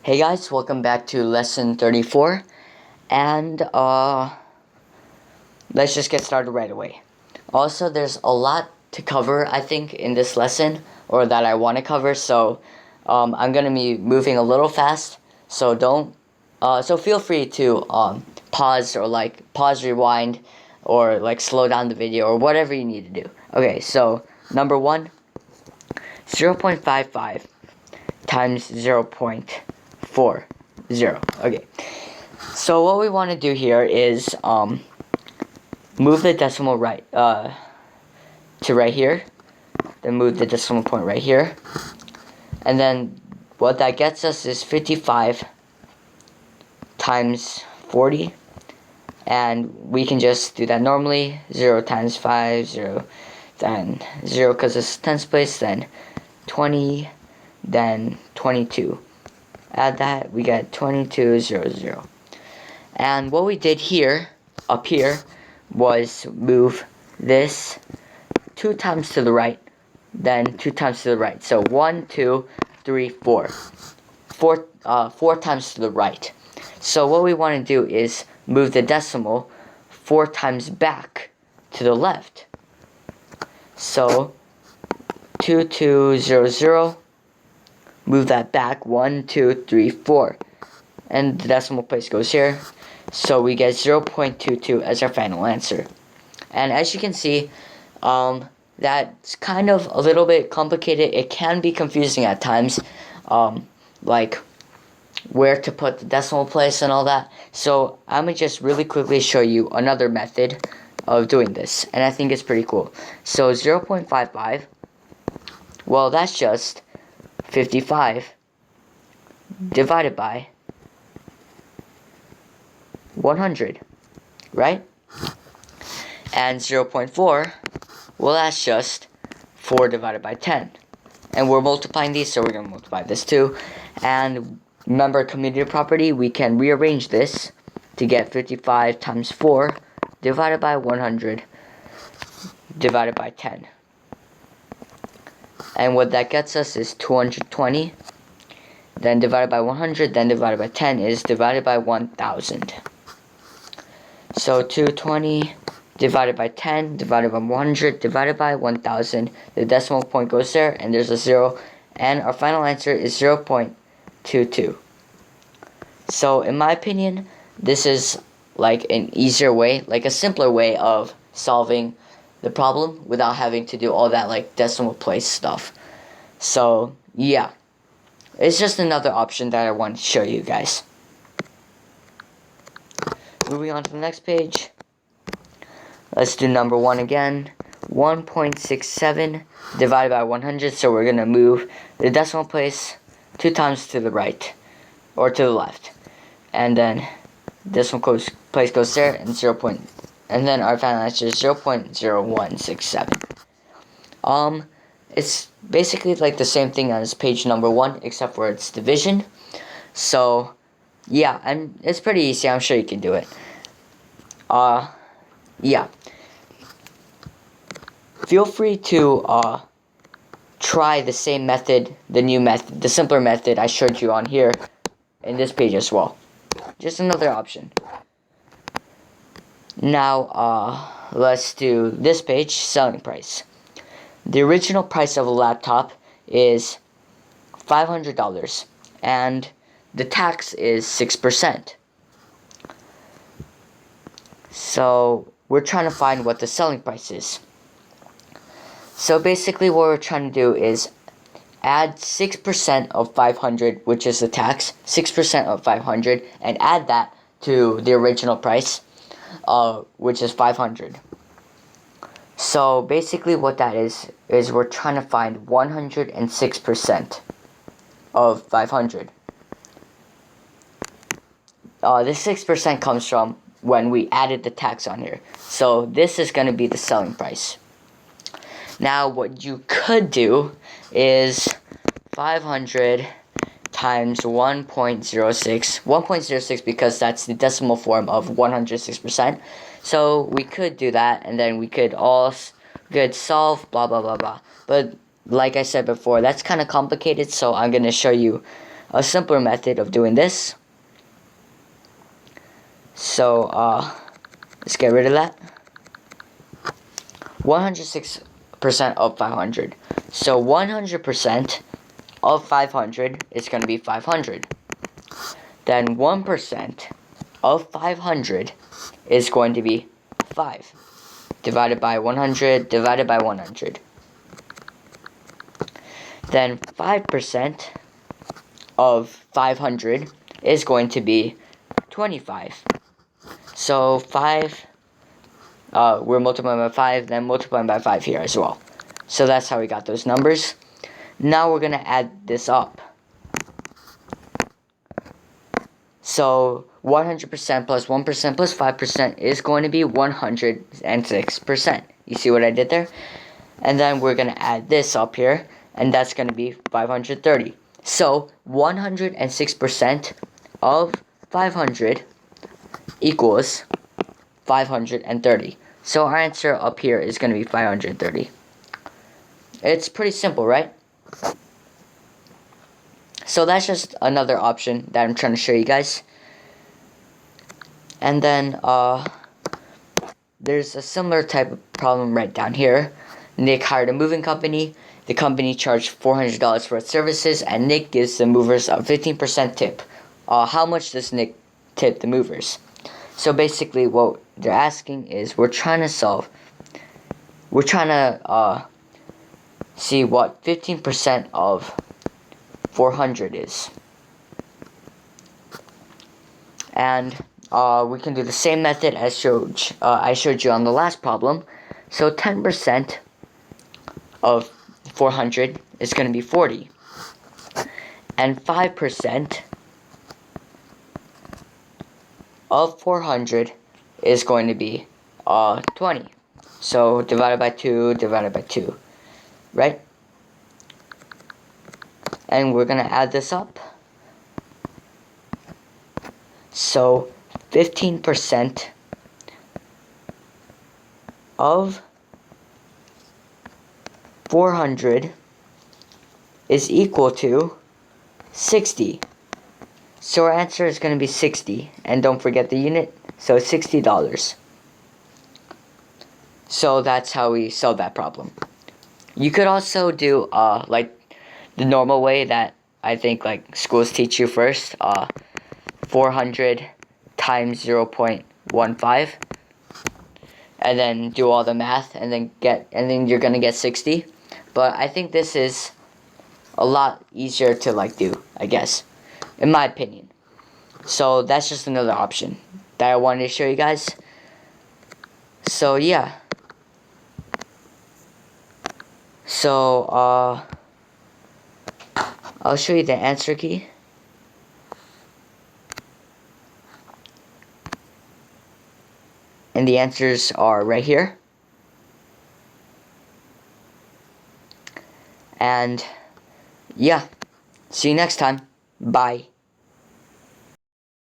Hey guys, welcome back to lesson 34, and let's just get started right away. Also, there's a lot to cover, I think, in this lesson, or that I want to cover, so I'm gonna be moving a little fast, so so feel free to pause, or pause, rewind, or slow down the video, or whatever you need to do. Okay, so number 1, 0.55 times 0.40. Okay, so what we want to do here is move the decimal right to right here, then move the decimal point right here, and then what that gets us is 55 times 40, and we can just do that normally. 0 times 5, 0, then 0 because it's tens place, then 20, then 22. Add that, we get 2200. And what we did here, up here, was move this 2 times to the right, then 2 times to the right. So 1, 2, 3, 4. 4 times to the right. So what we want to do is move the decimal 4 times back to the left. So 2200. Move that back 1, 2, 3, 4, and the decimal place goes here, so we get 0.22 as our final answer. And as you can see, that's kind of a little bit complicated. It can be confusing at times, like where to put the decimal place and all that. So I'm gonna just really quickly show you another method of doing this, and I think it's pretty cool. So 0.55, well, that's just 55 divided by 100, right? And 0.4, well, that's just 4 divided by 10. And we're multiplying these, so we're going to multiply this too. And remember, commutative property, we can rearrange this to get 55 times 4 divided by 100 divided by 10. And what that gets us is 220, then divided by 100, then divided by 10 is divided by 1000. So 220 divided by 10, divided by 100, divided by 1000. The decimal point goes there, and there's a 0, and our final answer is 0.22. So in my opinion, this is like an easier way, like a simpler way of solving the problem without having to do all that decimal place stuff. So yeah, it's just another option that I want to show you guys. Moving on to the next page, let's do number 1 again. 1.67 divided by 100, so we're gonna move the decimal place 2 times to the right, or to the left, and then decimal place goes there, and and then our final answer is 0.0167. It's basically like the same thing as page number 1, except for its division. So yeah, and it's pretty easy. I'm sure you can do it. Yeah. Feel free to try the same method, the new method, the simpler method I showed you on here in this page as well. Just another option. Now, let's do this page, selling price. The original price of a laptop is $500, and the tax is 6%. So we're trying to find what the selling price is. So basically what we're trying to do is add 6% of 500, which is the tax, 6% of 500, and add that to the original price, which is 500. So basically what that is we're trying to find 106% of 500. This 6% comes from when we added the tax on here. So this is going to be the selling price. Now what you could do is 500 times 1.06 because that's the decimal form of 106%. So we could do that, and then we could solve blah blah blah blah. But like I said before, that's kind of complicated, so I'm gonna show you a simpler method of doing this. So let's get rid of that. 106% of 500. So 100% of 500 is going to be 500. Then 1% of 500 is going to be 5. Divided by 100, divided by 100. Then 5% of 500 is going to be 25. So 5, we're multiplying by 5, then multiplying by 5 here as well. So that's how we got those numbers. Now we're going to add this up. So 100% plus 1% plus 5% is going to be 106%. You see what I did there? And then we're going to add this up here, and that's going to be 530. So 106% of 500 equals 530. So our answer up here is going to be 530. It's pretty simple, right? So that's just another option that I'm trying to show you guys. And then there's a similar type of problem right down here. Nick hired a moving company. The company charged $400 for its services, and Nick gives the movers a 15% tip. How much does Nick tip the movers? So basically what they're asking is, we're trying to see what 15% of 400 is. And we can do the same method as I showed you on the last problem. So 10% of 400 is going to be 40. And 5% of 400 is going to be 20. So divided by 2, divided by 2. Right? And we're going to add this up. So 15% of 400 is equal to 60. So our answer is going to be 60. And don't forget the unit. So $60. So that's how we solve that problem. You could also do like the normal way that I think like schools teach you first. 400 times 0.15, and then do all the math, and then you're gonna get 60. But I think this is a lot easier to like do, I guess, in my opinion. So that's just another option that I wanted to show you guys. So yeah. So I'll show you the answer key. And the answers are right here. And yeah, see you next time. Bye.